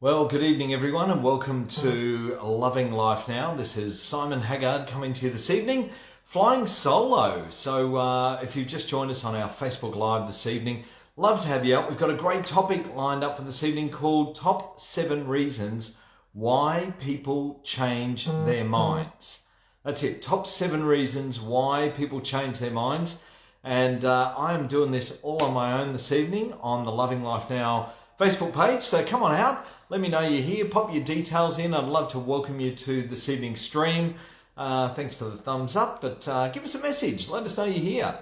Well, good evening everyone and welcome to Loving Life Now. This is Simon Haggard coming to you this evening, flying solo. So if you've just joined us on our Facebook Live this evening, love to have you out. We've got a great topic lined up for this evening called Top 7 Reasons Why People Change Their Minds. That's it, Top 7 Reasons Why People Change Their Minds. And I am doing this all on my own this evening on the Loving Life Now Facebook page. So come on out. Let me know you're here. Pop your details in. I'd love to welcome you to this evening's stream. Thanks for the thumbs up, but give us a message. Let us know you're here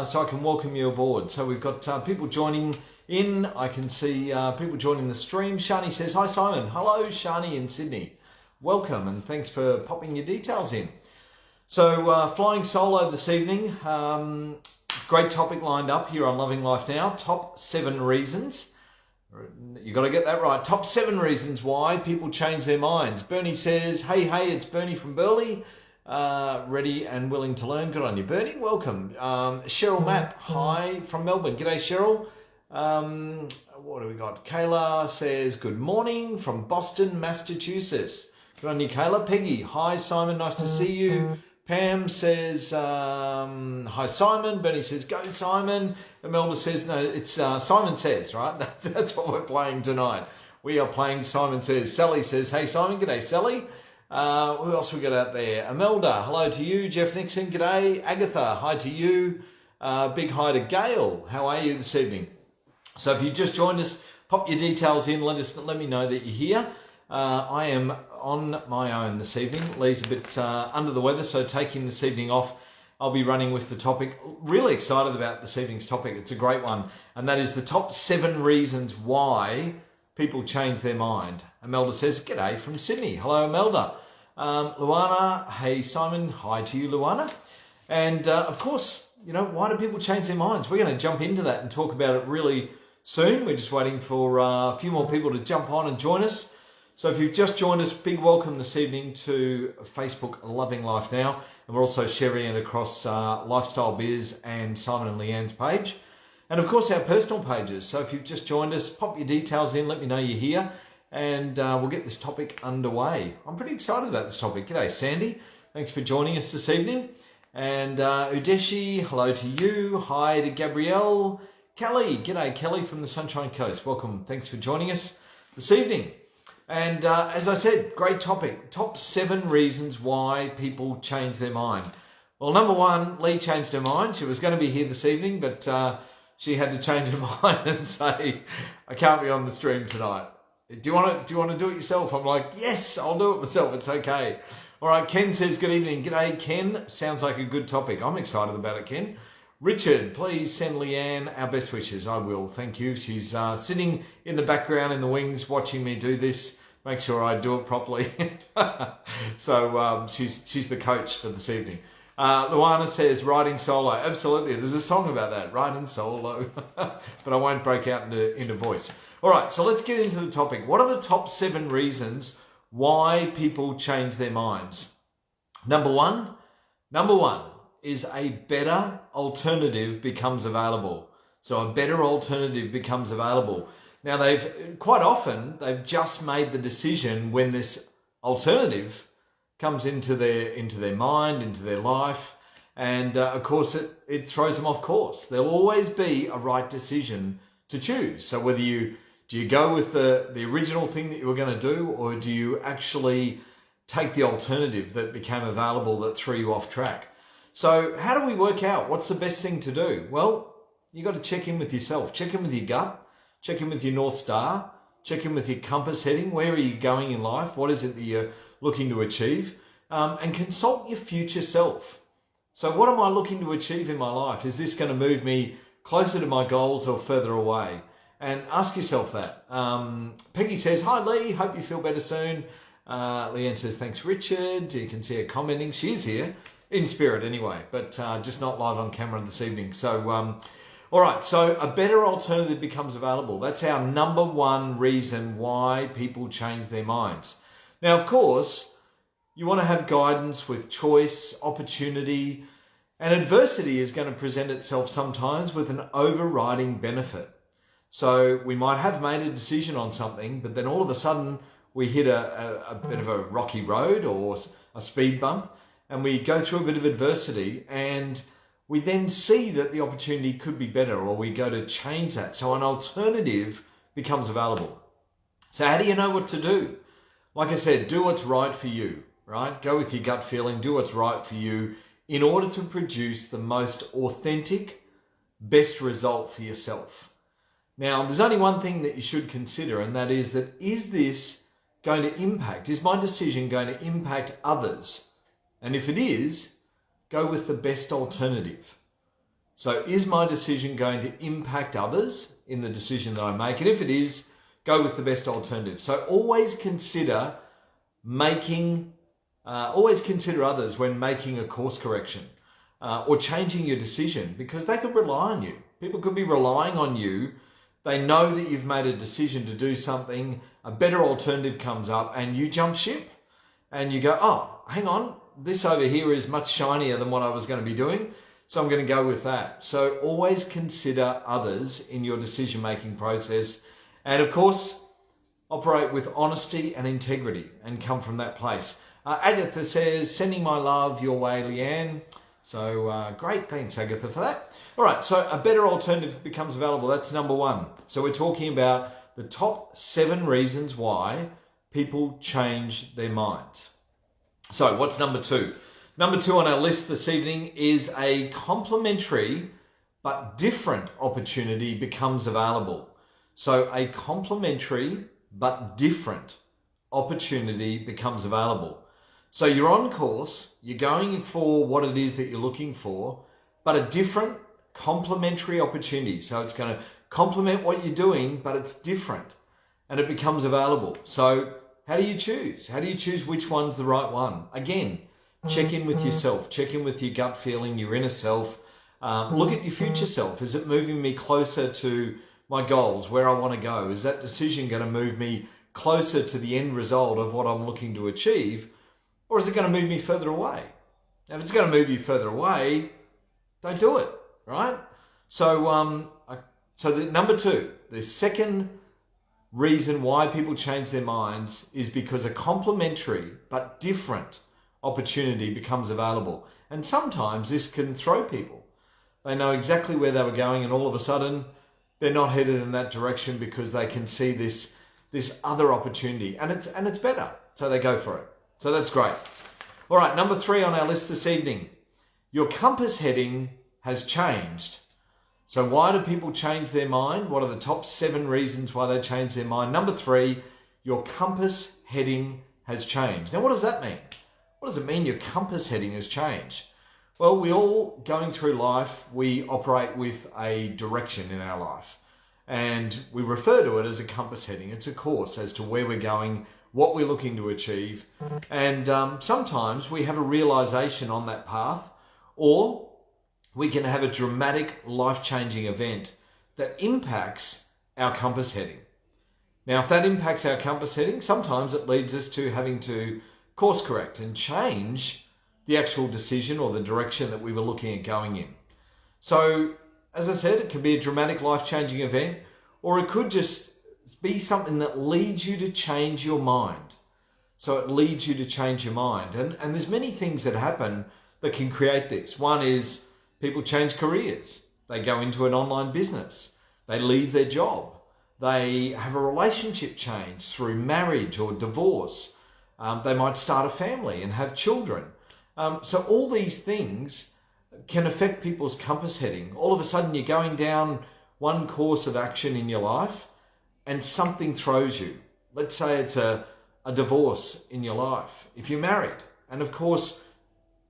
so I can welcome you aboard. So we've got people joining in. I can see people joining the stream. Shani says, hi Simon. Hello Shani in Sydney. Welcome and thanks for popping your details in. So flying solo this evening. Great topic lined up here on Loving Life Now. Top 7 reasons. You got to get that right. Top 7 reasons why people change their minds. Bernie says, hey, it's Bernie from Burleigh. Ready and willing to learn. Good on you, Bernie. Welcome. Cheryl Mapp, hi from Melbourne. G'day, Cheryl. What do we got? Kayla says, good morning from Boston, Massachusetts. Good on you, Kayla. Peggy, hi, Simon. Nice to see you. Pam says, hi Simon. Bernie says, go Simon. Imelda says, no, it's Simon Says, right? That's what we're playing tonight. We are playing Simon Says. Sally says, hey Simon. G'day Sally. Who else we got out there? Imelda, hello to you. Jeff Nixon, g'day. Agatha, hi to you. Big hi to Gail. How are you this evening? So if you just joined us, pop your details in. Let me know that you're here. I am on my own this evening. Lee's a bit under the weather, so taking this evening off. I'll be running with the topic. Really excited about this evening's topic. It's a great one, and that is the top 7 reasons why people change their mind. Imelda says, g'day from Sydney. Hello, Imelda. Luana, hey Simon. Hi to you, Luana. And of course, why do people change their minds? We're going to jump into that and talk about it really soon. We're just waiting for a few more people to jump on and join us. So if you've just joined us, big welcome this evening to Facebook Loving Life Now. And we're also sharing it across Lifestyle Biz and Simon and Lee Anne's page. And of course, our personal pages. So if you've just joined us, pop your details in, let me know you're here. And we'll get this topic underway. I'm pretty excited about this topic. G'day, Sandy. Thanks for joining us this evening. And Udeshi, hello to you. Hi to Gabrielle. Kelly, g'day, Kelly from the Sunshine Coast. Welcome. Thanks for joining us this evening. And as I said, great topic. Top 7 reasons why people change their mind. Well, number 1, Lee changed her mind. She was going to be here this evening, but she had to change her mind and say, I can't be on the stream tonight. Do you want to do it yourself? I'm like, yes, I'll do it myself. It's okay. All right, Ken says, good evening. G'day, Ken. Sounds like a good topic. I'm excited about it, Ken. Richard, please send Lee Anne our best wishes. I will, thank you. She's sitting in the background in the wings watching me do this. Make sure I do it properly. So she's the coach for this evening. Luana says, riding solo. Absolutely, there's a song about that, riding solo. But I won't break out into voice. All right, so let's get into the topic. What are the top 7 reasons why people change their minds? Number one is a better alternative becomes available. So a better alternative becomes available. Now quite often they've just made the decision when this alternative comes into their mind, into their life, and of course it throws them off course. There'll always be a right decision to choose. So whether do you go with the original thing that you were going to do, or do you actually take the alternative that became available that threw you off track? So how do we work out what's the best thing to do? Well, you got to check in with yourself. Check in with your gut. Check in with your North Star. Check in with your compass heading. Where are you going in life? What is it that you're looking to achieve? And consult your future self. So what am I looking to achieve in my life? Is this going to move me closer to my goals or further away? And ask yourself that. Peggy says, hi Lee, hope you feel better soon. Leanne says, thanks Richard. You can see her commenting. She's here. In spirit anyway, but just not live on camera this evening. So, all right, so a better alternative becomes available. That's our number 1 reason why people change their minds. Now, of course, you want to have guidance with choice, opportunity, and adversity is going to present itself sometimes with an overriding benefit. So we might have made a decision on something, but then all of a sudden we hit a bit of a rocky road or a speed bump, and we go through a bit of adversity, and we then see that the opportunity could be better, or we go to change that. So an alternative becomes available. So how do you know what to do? Like I said, do what's right for you, right? Go with your gut feeling, do what's right for you in order to produce the most authentic, best result for yourself. Now, there's only one thing that you should consider, and that is this going to impact, is my decision going to impact others? And if it is, go with the best alternative. So is my decision going to impact others in the decision that I make? And if it is, go with the best alternative. So always consider others when making a course correction or changing your decision, because they could rely on you. People could be relying on you. They know that you've made a decision to do something, a better alternative comes up, and you jump ship and you go, oh, hang on, this over here is much shinier than what I was going to be doing, so I'm going to go with that. So always consider others in your decision-making process, and of course, operate with honesty and integrity and come from that place. Agatha says, sending my love your way, Lee Anne. So great, thanks Agatha for that. All right, so a better alternative becomes available. That's number one. So we're talking about the top 7 reasons why people change their minds. So what's number 2? Number 2 on our list this evening is a complementary but different opportunity becomes available. So a complementary but different opportunity becomes available. So you're on course, you're going for what it is that you're looking for, but a different complementary opportunity. So it's going to complement what you're doing, but it's different and it becomes available. So how do you choose? How do you choose which one's the right one? Again, check in with yourself, check in with your gut feeling, your inner self. Look at your future self. Is it moving me closer to my goals, where I want to go? Is that decision going to move me closer to the end result of what I'm looking to achieve? Or is it going to move me further away? Now, if it's going to move you further away, don't do it, right? So, the number 2, the second reason why people change their minds is because a complementary but different opportunity becomes available. And sometimes this can throw people. They know exactly where they were going, and all of a sudden they're not headed in that direction because they can see this other opportunity, and it's better, so they go for it. So that's great. All right, number 3 on our list this evening. Your compass heading has changed. So why do people change their mind? What are the top 7 reasons why they change their mind? Number 3, your compass heading has changed. Now, what does that mean? What does it mean your compass heading has changed? Well, we all, going through life, we operate with a direction in our life. And we refer to it as a compass heading. It's a course as to where we're going, what we're looking to achieve. And sometimes we have a realization on that path, or we can have a dramatic, life-changing event that impacts our compass heading. Now, if that impacts our compass heading, sometimes it leads us to having to course correct and change the actual decision or the direction that we were looking at going in. So, as I said, it can be a dramatic, life-changing event, or it could just be something that leads you to change your mind. So it leads you to change your mind. And there's many things that happen that can create this. One is people change careers. They go into an online business. They leave their job. They have a relationship change through marriage or divorce. They might start a family and have children. So all these things can affect people's compass heading. All of a sudden you're going down one course of action in your life and something throws you. Let's say it's a divorce in your life, if you're married. And of course,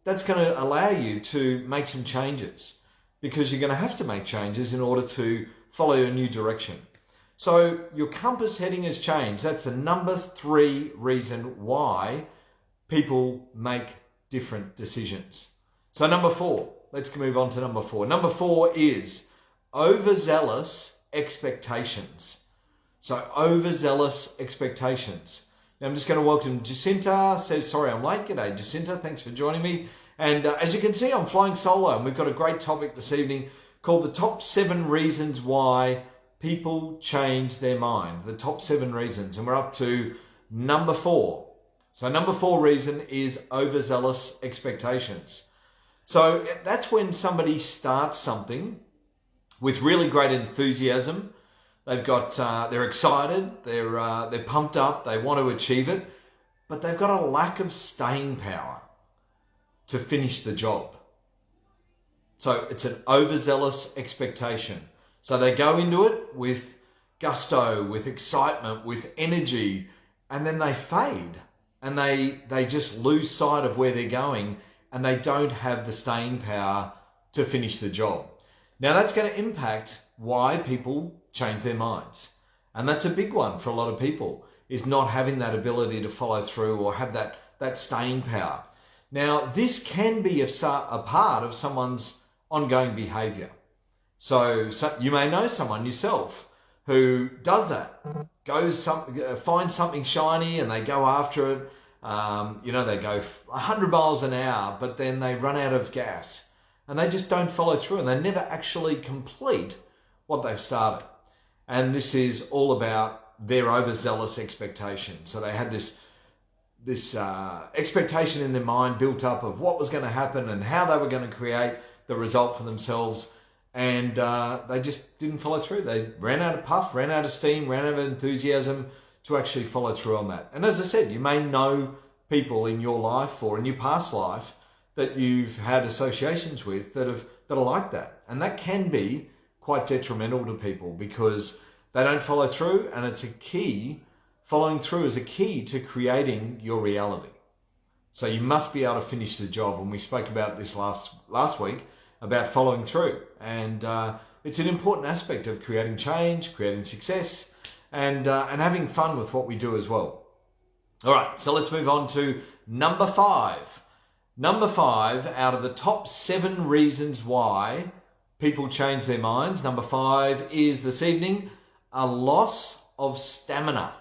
that's going to allow you to make some changes, because you're going to have to make changes in order to follow a new direction. So your compass heading has changed. That's the number 3 reason why people make different decisions. So number 4, let's move on to number 4. Number 4 is overzealous expectations. So overzealous expectations. Now I'm just going to welcome Jacinta, says, sorry I'm late. G'day Jacinta, thanks for joining me. And as you can see, I'm flying solo, and we've got a great topic this evening called the top 7 reasons why people change their mind. The top 7 reasons. And we're up to number 4. So number 4 reason is overzealous expectations. So that's when somebody starts something with really great enthusiasm. They've got, they're excited, they're pumped up, they want to achieve it, but they've got a lack of staying power to finish the job. So it's an overzealous expectation. So they go into it with gusto, with excitement, with energy, and then they fade and they just lose sight of where they're going and they don't have the staying power to finish the job. Now that's going to impact why people change their minds. And that's a big one for a lot of people, is not having that ability to follow through or have that staying power. Now this can be a part of someone's ongoing behavior. So you may know someone yourself who does that, finds something shiny and they go after it. They go 100 miles an hour, but then they run out of gas and they just don't follow through and they never actually complete what they've started. And this is all about their overzealous expectation. So they had this expectation in their mind built up of what was going to happen and how they were going to create the result for themselves. And they just didn't follow through. They ran out of puff, ran out of steam, ran out of enthusiasm to actually follow through on that. And as I said, you may know people in your life or in your past life that you've had associations with that are like that. And that can be quite detrimental to people because they don't follow through, and it's a key. Following through is a key to creating your reality. So you must be able to finish the job. And we spoke about this last week about following through. And it's an important aspect of creating change, creating success, and having fun with what we do as well. All right, so let's move on to number 5. Number 5 out of the top 7 reasons why people change their minds. Number 5 is this evening, a loss of stamina.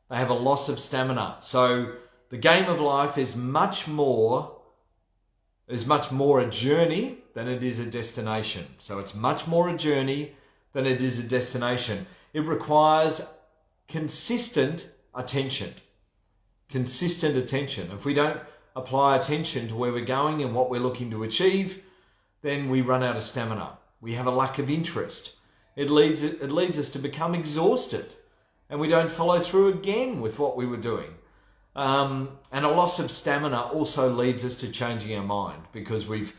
They have a loss of stamina. So the game of life is much more a journey than it is a destination. So it's much more a journey than it is a destination. It requires consistent attention. Consistent attention. If we don't apply attention to where we're going and what we're looking to achieve, then we run out of stamina. We have a lack of interest. It leads us to become exhausted, and we don't follow through again with what we were doing. And a loss of stamina also leads us to changing our mind because we've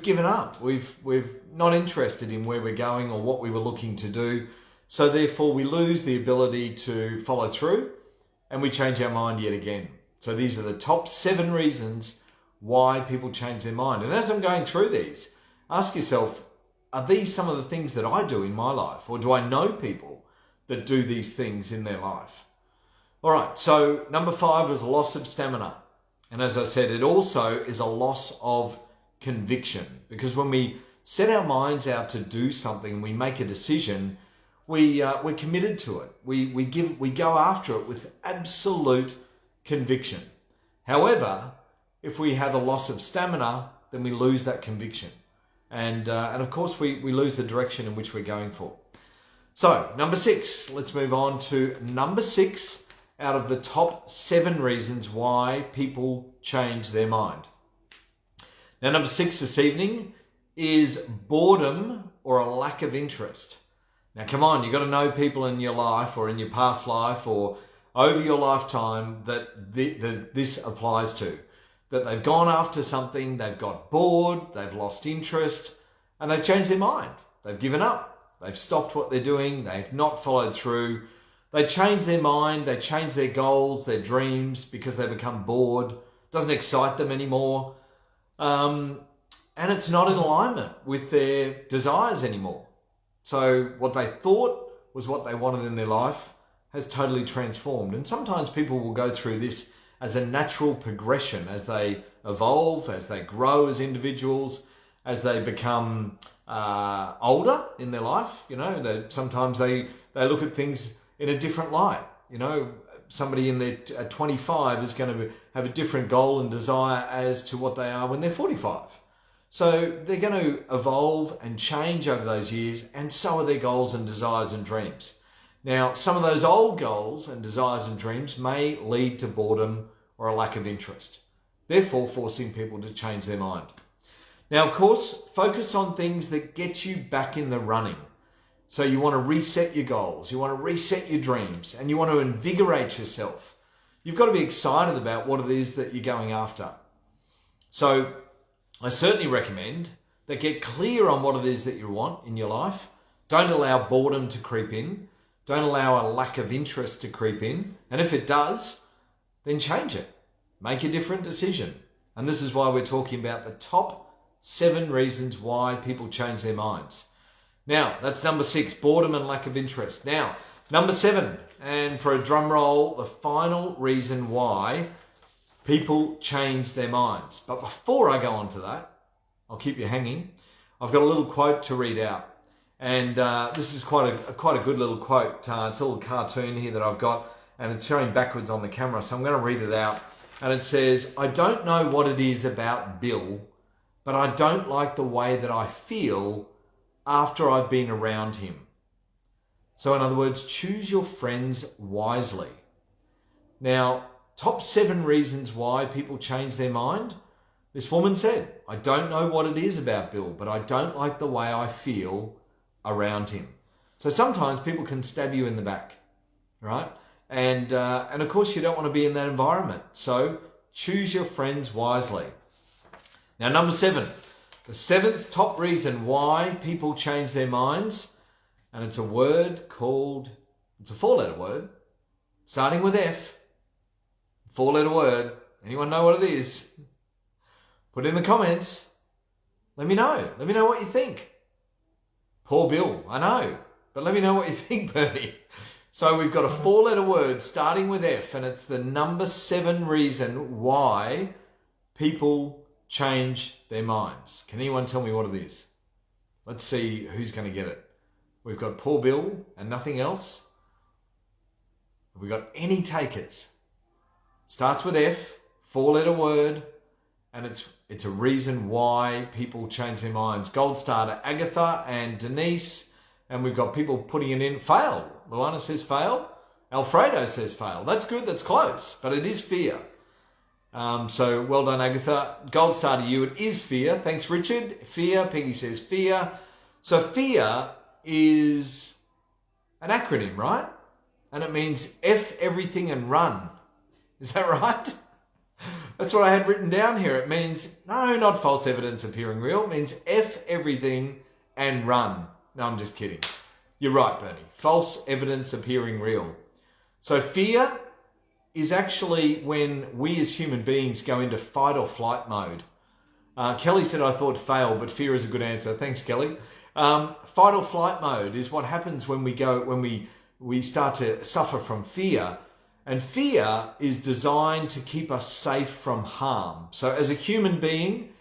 given up. We're not interested in where we're going or what we were looking to do. So therefore we lose the ability to follow through and we change our mind yet again. So these are the top 7 reasons why people change their mind. And as I'm going through these, ask yourself, are these some of the things that I do in my life? Or do I know people that do these things in their life? All right, so number 5 is a loss of stamina. And as I said, it also is a loss of conviction. Because when we set our minds out to do something, we make a decision, we're committed to it. We go after it with absolute conviction. However, if we have a loss of stamina, then we lose that conviction. And of course, we lose the direction in which we're going for. So, number 6, let's move on to number 6 out of the top 7 reasons why people change their mind. Now, number 6 this evening is boredom or a lack of interest. Now, come on, you've got to know people in your life or in your past life or over your lifetime that this applies to. That they've gone after something, they've got bored, they've lost interest, and they've changed their mind. They've given up, they've stopped what they're doing, they've not followed through. They change their mind, they change their goals, their dreams because they become bored. It doesn't excite them anymore. And it's not in alignment with their desires anymore. So what they thought was what they wanted in their life has totally transformed. And sometimes people will go through this as a natural progression as they evolve, as they grow as individuals, as they become older in their life. You know, sometimes they look at things in a different light. You know, somebody in their 25 is going to have a different goal and desire as to what they are when they're 45. So they're going to evolve and change over those years, and so are their goals and desires and dreams. Now, some of those old goals and desires and dreams may lead to boredom or a lack of interest, therefore forcing people to change their mind. Now, of course, focus on things that get you back in the running. So you want to reset your goals, you want to reset your dreams, and you want to invigorate yourself. You've got to be excited about what it is that you're going after. So I certainly recommend that get clear on what it is that you want in your life. Don't allow boredom to creep in. Don't allow a lack of interest to creep in. And if it does, then change it. Make a different decision. And this is why we're talking about the top 7 reasons why people change their minds. Now, that's number 6, boredom and lack of interest. Now, number 7, and for a drum roll, the final reason why people change their minds. But before I go on to that, I'll keep you hanging. I've got a little quote to read out. And this is quite a good little quote. It's a little cartoon here that I've got, and it's showing backwards on the camera. So I'm going to read it out. And it says, "I don't know what it is about Bill, but I don't like the way that I feel after I've been around him." So in other words, choose your friends wisely. Now, top 7 reasons why people change their mind. This woman said, "I don't know what it is about Bill, but I don't like the way I feel around him." So sometimes people can stab you in the back, right? And of course you don't want to be in that environment. So choose your friends wisely. Now, number 7, the 7th top reason why people change their minds, and it's a word called, it's a 4-letter word, starting with F, 4-letter word. Anyone know what it is? Put it in the comments. Let me know. Let me know what you think. Poor Bill, I know, but let me know what you think, Bernie. So we've got a 4-letter word starting with F, and it's the number 7 reason why people change their minds. Can anyone tell me what it is? Let's see who's going to get it. We've got poor Bill and nothing else. Have we got any takers? Starts with F, 4-letter word, and it's a reason why people change their minds. Gold star to Agatha and Denise, and we've got people putting it in. Fail. Luana says fail. Alfredo says fail. That's good. That's close, but it is fear. So well done, Agatha. Gold star to you. It is fear. Thanks, Richard. Fear. Peggy says fear. So fear is an acronym, right? And it means F everything and run. Is that right? That's what I had written down here. It means, no, not false evidence appearing real. It means F everything and run. No, I'm just kidding. You're right, Bernie. False evidence appearing real. So fear is actually when we as human beings go into fight or flight mode. Kelly said, I thought fail, but fear is a good answer. Thanks, Kelly. Fight or flight mode is what happens when we start to suffer from fear. And fear is designed to keep us safe from harm. So as a human being,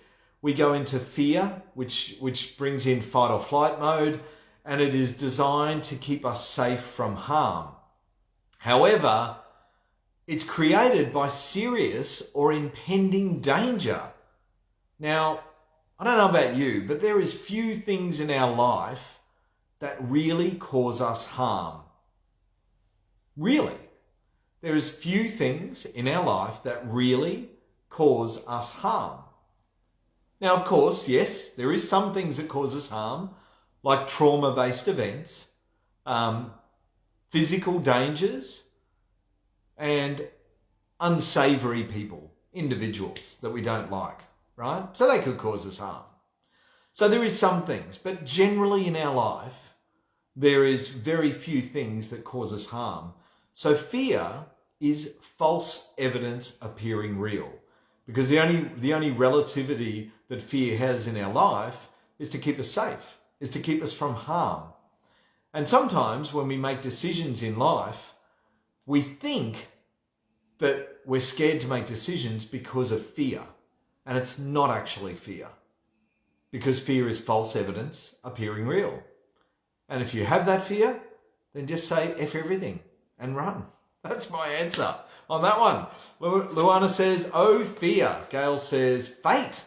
we go into fear, which brings in fight or flight mode, and it is designed to keep us safe from harm. However, it's created by serious or impending danger. Now, I don't know about you, but there is few things in our life that really cause us harm. Really. There is few things in our life that really cause us harm. Now, of course, yes, there is some things that cause us harm, like trauma-based events, physical dangers, and unsavory people, individuals that we don't like, right? So they could cause us harm. So there is some things, but generally in our life, there is very few things that cause us harm. So fear is false evidence appearing real, because the only relativity that fear has in our life is to keep us safe, is to keep us from harm. And sometimes when we make decisions in life, we think that we're scared to make decisions because of fear. And it's not actually fear, because fear is false evidence appearing real. And if you have that fear, then just say F everything and run. That's my answer on that one. Luana says, oh, fear. Gail says, fate.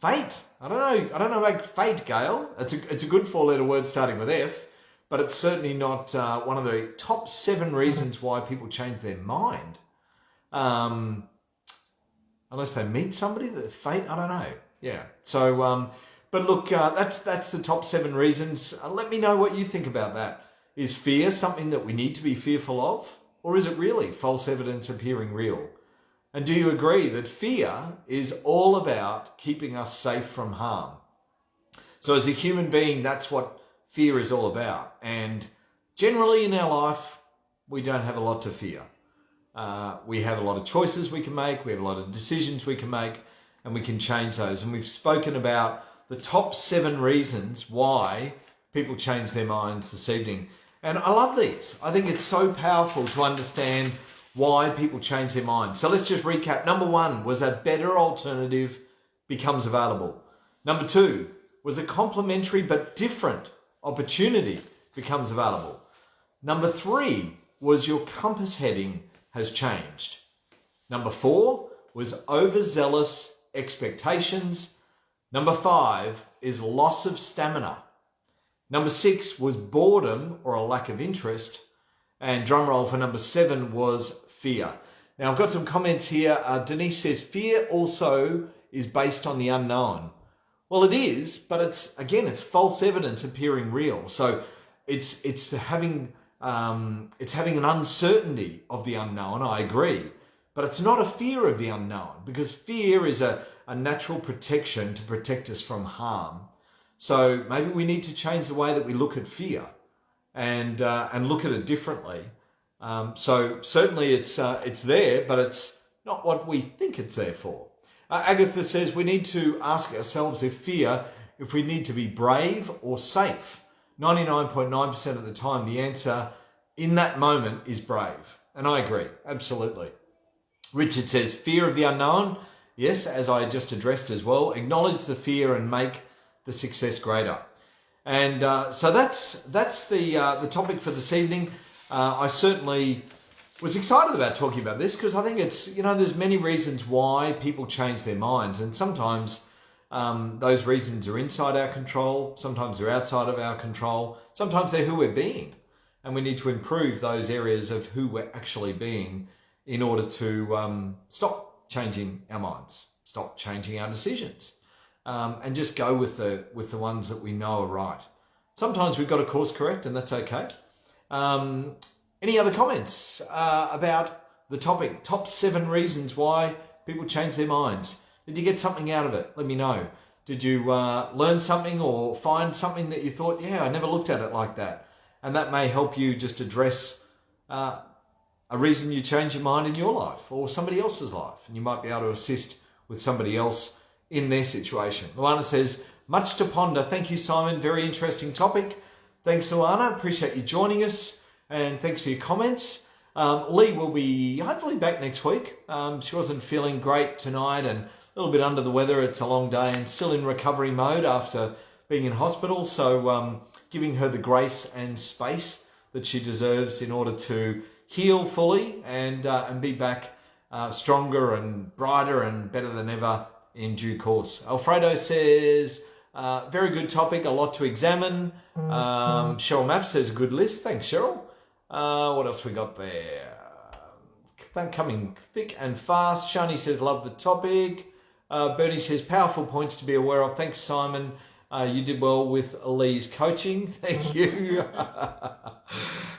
Fate. I don't know about fate, Gail. It's a good 4-letter word starting with F, but it's certainly not one of the top 7 reasons why people change their mind. Unless they meet somebody, that fate, I don't know. Yeah. So, but look, that's the top 7 reasons. Let me know what you think about that. Is fear something that we need to be fearful of? Or is it really false evidence appearing real? And do you agree that fear is all about keeping us safe from harm? So as a human being, that's what fear is all about. And generally in our life, we don't have a lot to fear. We have a lot of choices we can make. We have a lot of decisions we can make, and we can change those. And we've spoken about the top 7 reasons why people change their minds this evening. And I love these. I think it's so powerful to understand why people change their minds. So let's just recap. Number 1 was a better alternative becomes available. Number 2 was a complementary but different opportunity becomes available. Number 3 was your compass heading has changed. Number 4 was overzealous expectations. Number 5 is loss of stamina. Number 6 was boredom or a lack of interest. And drum roll for number 7 was fear. Now I've got some comments here. Denise says fear also is based on the unknown. Well, it is, but it's false evidence appearing real. So it's having an uncertainty of the unknown. I agree, but it's not a fear of the unknown, because fear is a natural protection to protect us from harm. So maybe we need to change the way that we look at fear and look at it differently. So certainly it's there, but it's not what we think it's there for. Agatha says we need to ask ourselves if we need to be brave or safe. 99.9% of the time, the answer in that moment is brave. And I agree, absolutely. Richard says fear of the unknown. Yes, as I just addressed as well, acknowledge the fear and make the success greater. And so that's the topic for this evening. I certainly was excited about talking about this because I think it's, there's many reasons why people change their minds. And sometimes those reasons are inside our control. Sometimes they're outside of our control. Sometimes they're who we're being. And we need to improve those areas of who we're actually being in order to stop changing our minds, stop changing our decisions, and just go with the ones that we know are right. Sometimes we've got to course correct, and that's okay. Any other comments about the topic? Top 7 reasons why people change their minds. Did you get something out of it? Let me know. Did you learn something or find something that you thought, yeah, I never looked at it like that? And that may help you just address a reason you change your mind in your life or somebody else's life. And you might be able to assist with somebody else in their situation. Luana says, much to ponder. Thank you, Simon. Very interesting topic. Thanks, Luana. Appreciate you joining us. And thanks for your comments. Lee will be hopefully back next week. She wasn't feeling great tonight and a little bit under the weather. It's a long day and still in recovery mode after being in hospital. So giving her the grace and space that she deserves in order to heal fully and be back stronger and brighter and better than ever in due course. Alfredo says, very good topic, a lot to examine. Cheryl Mapp says, a good list. Thanks, Cheryl. What else we got there? Coming thick and fast. Shani says, love the topic. Bernie says, powerful points to be aware of. Thanks, Simon. You did well with Lee's coaching. Thank you.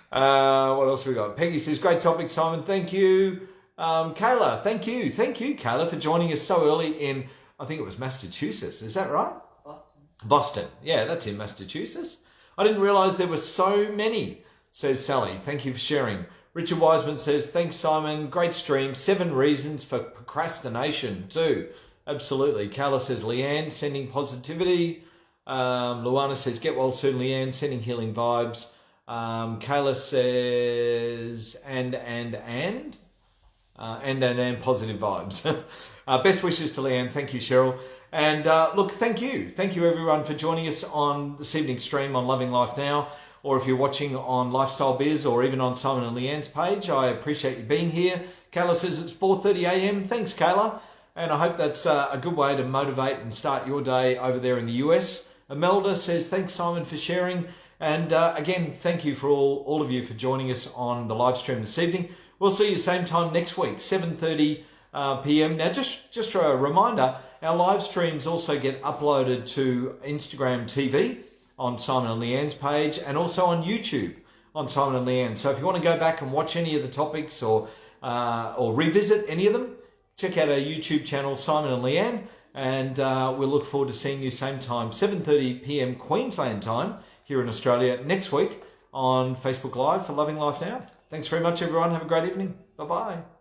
What else we got? Peggy says, great topic, Simon. Thank you. Kayla, thank you. Thank you, Kayla, for joining us so early in, I think it was Massachusetts. Is that right? Boston. Yeah, that's in Massachusetts. I didn't realize there were so many, says Sally. Thank you for sharing. Richard Wiseman says, thanks, Simon. Great stream. 7 reasons for procrastination too. Absolutely. Kayla says, Leanne, sending positivity. Luana says, get well soon, Leanne, sending healing vibes. Kayla says, and positive vibes. Best wishes to Leanne. Thank you, Cheryl. And look, thank you. Thank you, everyone, for joining us on this evening's stream on Loving Life Now, or if you're watching on Lifestyle Biz or even on Simon and Leanne's page. I appreciate you being here. Kayla says it's 4:30 a.m. Thanks, Kayla. And I hope that's a good way to motivate and start your day over there in the US. Imelda says, thanks, Simon, for sharing. And again, thank you for all of you for joining us on the live stream this evening. We'll see you same time next week, 7:30 p.m. Now, just a reminder, our live streams also get uploaded to Instagram TV on Simon and Lee Anne's page, and also on YouTube on Simon and Lee Anne. So if you want to go back and watch any of the topics or revisit any of them, check out our YouTube channel, Simon and Lee Anne, and we'll look forward to seeing you same time, 7:30 p.m. Queensland time here in Australia next week on Facebook Live for Loving Life Now. Thanks very much, everyone. Have a great evening. Bye-bye.